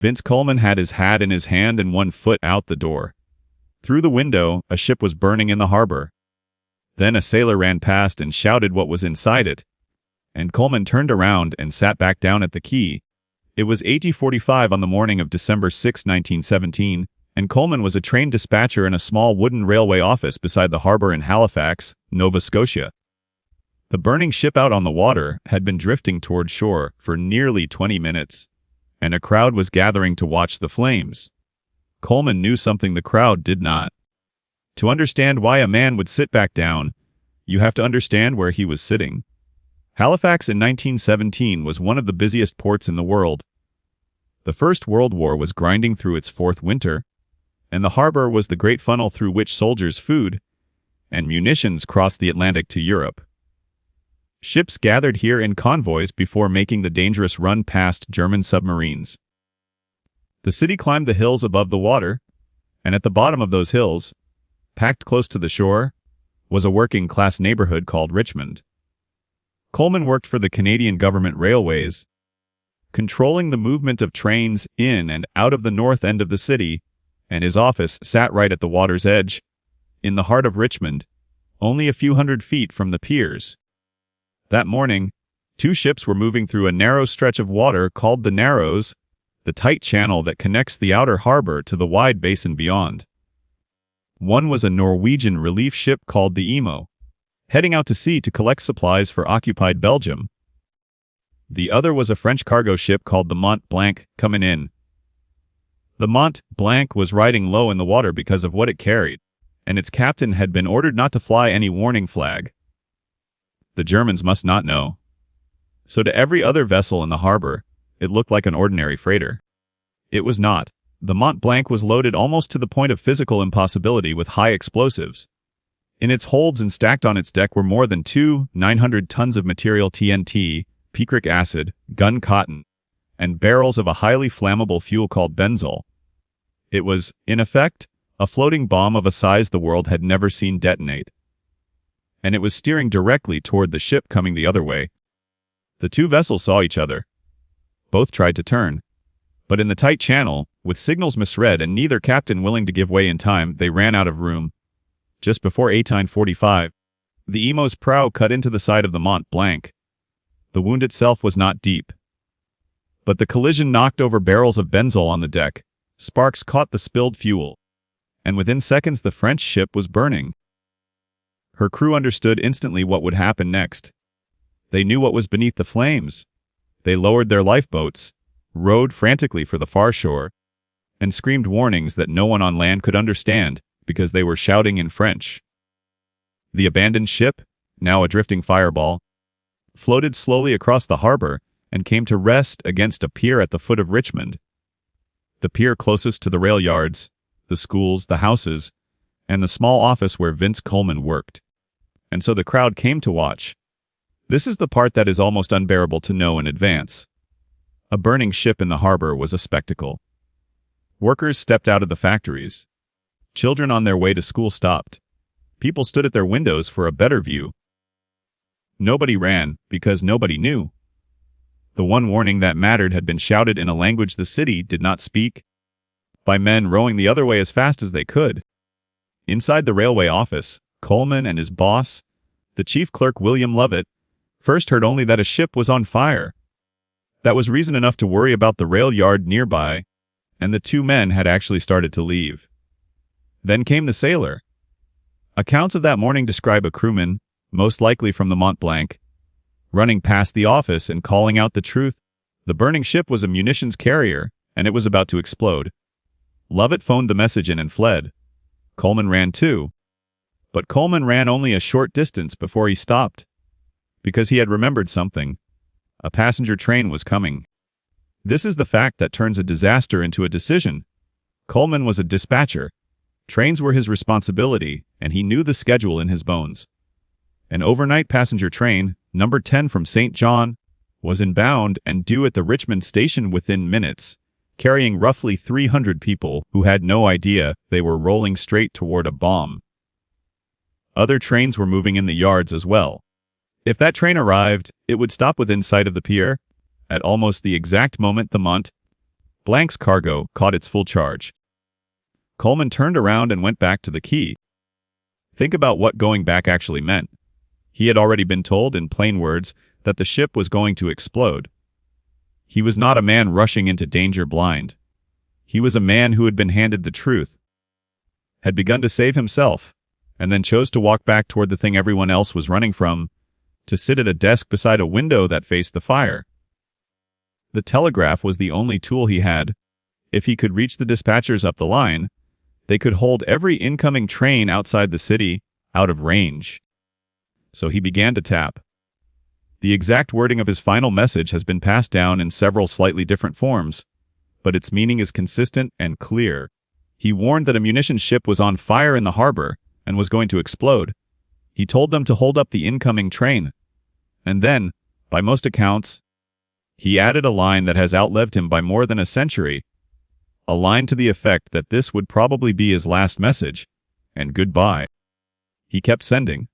Vince Coleman had his hat in his hand and 1 foot out the door. Through the window, a ship was burning in the harbor. Then a sailor ran past and shouted what was inside it, and Coleman turned around and sat back down at the key. It was 8:45 on the morning of December 6, 1917, and Coleman was a train dispatcher in a small wooden railway office beside the harbor in Halifax, Nova Scotia. The burning ship out on the water had been drifting toward shore for nearly 20 minutes, and a crowd was gathering to watch the flames. Coleman knew something the crowd did not. To understand why a man would sit back down, you have to understand where he was sitting. Halifax in 1917 was one of the busiest ports in the world. The First World War was grinding through its fourth winter, and the harbor was the great funnel through which soldiers' food and munitions crossed the Atlantic to Europe. Ships gathered here in convoys before making the dangerous run past German submarines. The city climbed the hills above the water, and at the bottom of those hills, packed close to the shore, was a working-class neighborhood called Richmond. Coleman worked for the Canadian government railways, controlling the movement of trains in and out of the north end of the city, and his office sat right at the water's edge, in the heart of Richmond, only a few hundred feet from the piers. That morning, 2 ships were moving through a narrow stretch of water called the Narrows, the tight channel that connects the outer harbor to the wide basin beyond. One was a Norwegian relief ship called the Emo, heading out to sea to collect supplies for occupied Belgium. The other was a French cargo ship called the Mont-Blanc coming in. The Mont-Blanc was riding low in the water because of what it carried, and its captain had been ordered not to fly any warning flag. The Germans must not know. So to every other vessel in the harbor, it looked like an ordinary freighter. It was not. The Mont-Blanc was loaded almost to the point of physical impossibility with high explosives. In its holds and stacked on its deck were more than 900 tons of material TNT, picric acid, gun cotton, and barrels of a highly flammable fuel called benzol. It was, in effect, a floating bomb of a size the world had never seen detonate. And it was steering directly toward the ship coming the other way. The 2 vessels saw each other. Both tried to turn. But in the tight channel, with signals misread and neither captain willing to give way in time, they ran out of room. Just before 18:45, the Emo's prow cut into the side of the Mont-Blanc. The wound itself was not deep, but the collision knocked over barrels of benzol on the deck. Sparks caught the spilled fuel, and within seconds the French ship was burning. Her crew understood instantly what would happen next. They knew what was beneath the flames. They lowered their lifeboats, rowed frantically for the far shore, and screamed warnings that no one on land could understand because they were shouting in French. The abandoned ship, now a drifting fireball, floated slowly across the harbor and came to rest against a pier at the foot of Richmond. The pier closest to the rail yards, the schools, the houses, and the small office where Vince Coleman worked. And so the crowd came to watch. This is the part that is almost unbearable to know in advance. A burning ship in the harbor was a spectacle. Workers stepped out of the factories. Children on their way to school stopped. People stood at their windows for a better view. Nobody ran because nobody knew. The one warning that mattered had been shouted in a language the city did not speak, by men rowing the other way as fast as they could. Inside the railway office, Coleman and his boss, the chief clerk William Lovett, first heard only that a ship was on fire. That was reason enough to worry about the rail yard nearby, and the 2 men had actually started to leave. Then came the sailor. Accounts of that morning describe a crewman, most likely from the Mont-Blanc, running past the office and calling out the truth. The burning ship was a munitions carrier, and it was about to explode. Lovett phoned the message in and fled. Coleman ran too. But Coleman ran only a short distance before he stopped, because he had remembered something. A passenger train was coming. This is the fact that turns a disaster into a decision. Coleman was a dispatcher. Trains were his responsibility, and he knew the schedule in his bones. An overnight passenger train, number 10 from St. John, was inbound and due at the Richmond station within minutes, carrying roughly 300 people who had no idea they were rolling straight toward a bomb. Other trains were moving in the yards as well. If that train arrived, it would stop within sight of the pier, at almost the exact moment the Mont-Blanc Mont-Blanc's cargo caught its full charge. Coleman turned around and went back to the quay. Think about what going back actually meant. He had already been told in plain words that the ship was going to explode. He was not a man rushing into danger blind. He was a man who had been handed the truth, had begun to save himself, and then chose to walk back toward the thing everyone else was running from, to sit at a desk beside a window that faced the fire. The telegraph was the only tool he had. If he could reach the dispatchers up the line, they could hold every incoming train outside the city out of range. So he began to tap. The exact wording of his final message has been passed down in several slightly different forms, but its meaning is consistent and clear. He warned that a munitions ship was on fire in the harbor and was going to explode. He told them to hold up the incoming train. And then, by most accounts, he added a line that has outlived him by more than a century, a line to the effect that this would probably be his last message, and goodbye. He kept sending.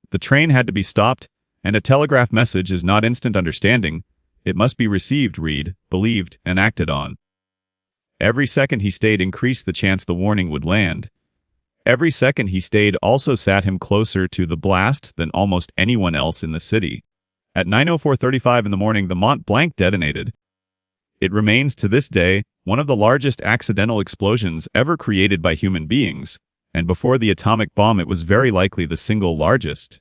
The train had to be stopped, and a telegraph message is not instant understanding. It must be received, read, believed, and acted on. Every second he stayed increased the chance the warning would land. Every second he stayed also sat him closer to the blast than almost anyone else in the city. At 9:04:35 in the morning, the Mont-Blanc detonated. It remains to this day one of the largest accidental explosions ever created by human beings, and before the atomic bomb it was very likely the single largest.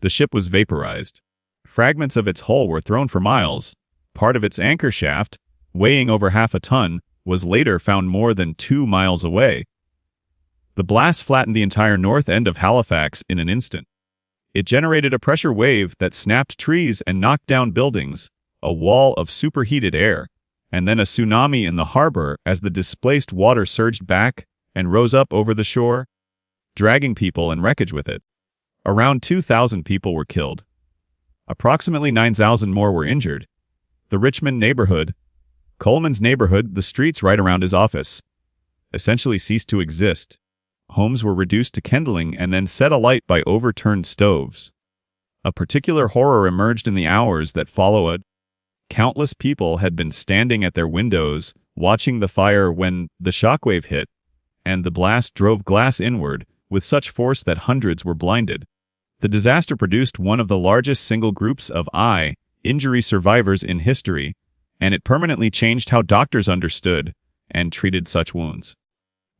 The ship was vaporized. Fragments of its hull were thrown for miles. Part of its anchor shaft, weighing over half a ton, was later found more than 2 miles away. The blast flattened the entire north end of Halifax in an instant. It generated a pressure wave that snapped trees and knocked down buildings, a wall of superheated air, and then a tsunami in the harbor as the displaced water surged back and rose up over the shore, dragging people and wreckage with it. Around 2,000 people were killed. Approximately 9,000 more were injured. The Richmond neighborhood, Coleman's neighborhood, the streets right around his office, essentially ceased to exist. Homes were reduced to kindling and then set alight by overturned stoves. A particular horror emerged in the hours that followed. Countless people had been standing at their windows, watching the fire when the shockwave hit, and the blast drove glass inward with such force that hundreds were blinded. The disaster produced one of the largest single groups of eye injury survivors in history, and it permanently changed how doctors understood and treated such wounds.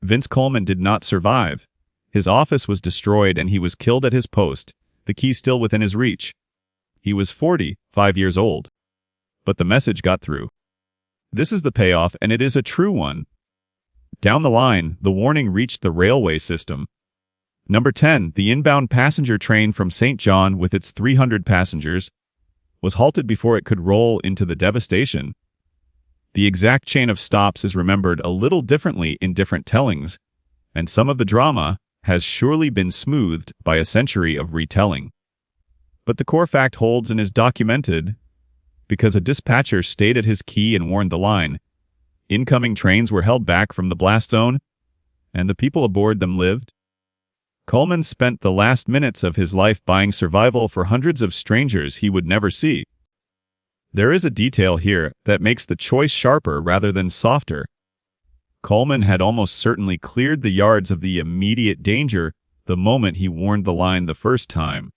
Vince Coleman did not survive. His office was destroyed and he was killed at his post, the key still within his reach. He was 45 years old. But the message got through. This is the payoff, and it is a true one. Down the line, the warning reached the railway system. Number 10, the inbound passenger train from St. John with its 300 passengers, was halted before it could roll into the devastation. The exact chain of stops is remembered a little differently in different tellings, and some of the drama has surely been smoothed by a century of retelling. But the core fact holds and is documented because a dispatcher stayed at his quay and warned the line. Incoming trains were held back from the blast zone, and the people aboard them lived. Coleman spent the last minutes of his life buying survival for hundreds of strangers he would never see. There is a detail here that makes the choice sharper rather than softer. Coleman had almost certainly cleared the yards of the immediate danger the moment he warned the line the first time.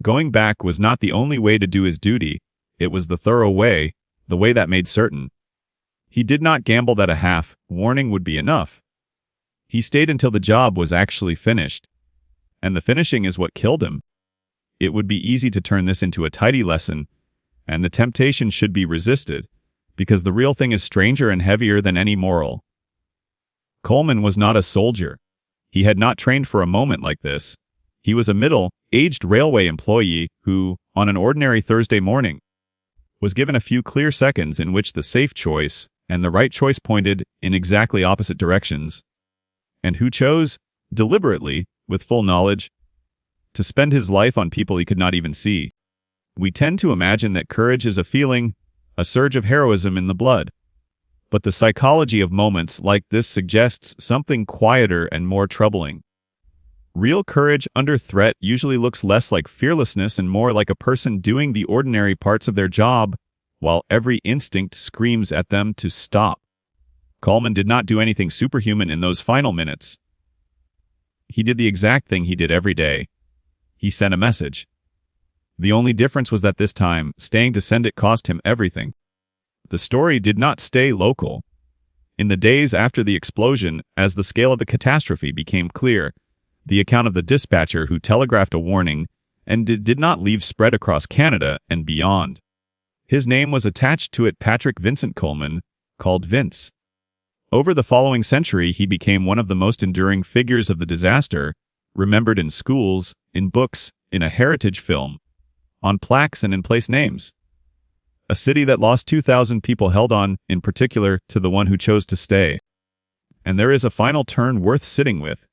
Going back was not the only way to do his duty. It was the thorough way, the way that made certain. He did not gamble that a half warning would be enough. He stayed until the job was actually finished. And the finishing is what killed him. It would be easy to turn this into a tidy lesson, and the temptation should be resisted, because the real thing is stranger and heavier than any moral. Coleman was not a soldier. He had not trained for a moment like this. He was a middle-aged railway employee who, on an ordinary Thursday morning, was given a few clear seconds in which the safe choice and the right choice pointed in exactly opposite directions, and who chose, deliberately, with full knowledge, to spend his life on people he could not even see. We tend to imagine that courage is a feeling, a surge of heroism in the blood. But the psychology of moments like this suggests something quieter and more troubling. Real courage under threat usually looks less like fearlessness and more like a person doing the ordinary parts of their job while every instinct screams at them to stop. Coleman did not do anything superhuman in those final minutes. He did the exact thing he did every day. He sent a message. The only difference was that this time, staying to send it cost him everything. The story did not stay local. In the days after the explosion, as the scale of the catastrophe became clear, the account of the dispatcher who telegraphed a warning and did not leave spread across Canada and beyond. His name was attached to it, Patrick Vincent Coleman, called Vince. Over the following century, he became one of the most enduring figures of the disaster, remembered in schools, in books, in a heritage film, on plaques and in place names. A city that lost 2,000 people held on, in particular, to the one who chose to stay. And there is a final turn worth sitting with.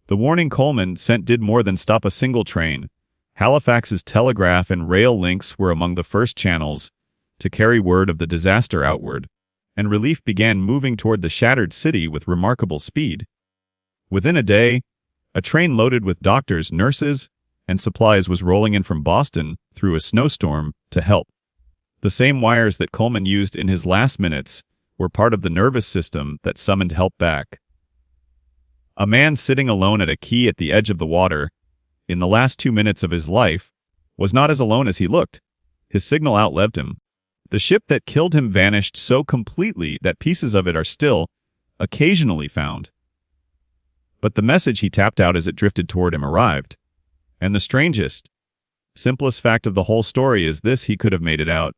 The warning Coleman sent did more than stop a single train. Halifax's telegraph and rail links were among the first channels to carry word of the disaster outward, and relief began moving toward the shattered city with remarkable speed. Within a day, a train loaded with doctors, nurses, and supplies was rolling in from Boston through a snowstorm to help. The same wires that Coleman used in his last minutes were part of the nervous system that summoned help back. A man sitting alone at a quay at the edge of the water, in the last 2 minutes of his life, was not as alone as he looked. His signal outlived him. The ship that killed him vanished so completely that pieces of it are still, occasionally found. But the message he tapped out as it drifted toward him arrived. And the strangest, simplest fact of the whole story is this: he could have made it out.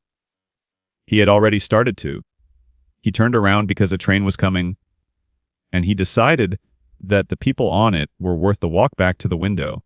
He had already started to. He turned around because a train was coming, and he decided that the people on it were worth the walk back to the window.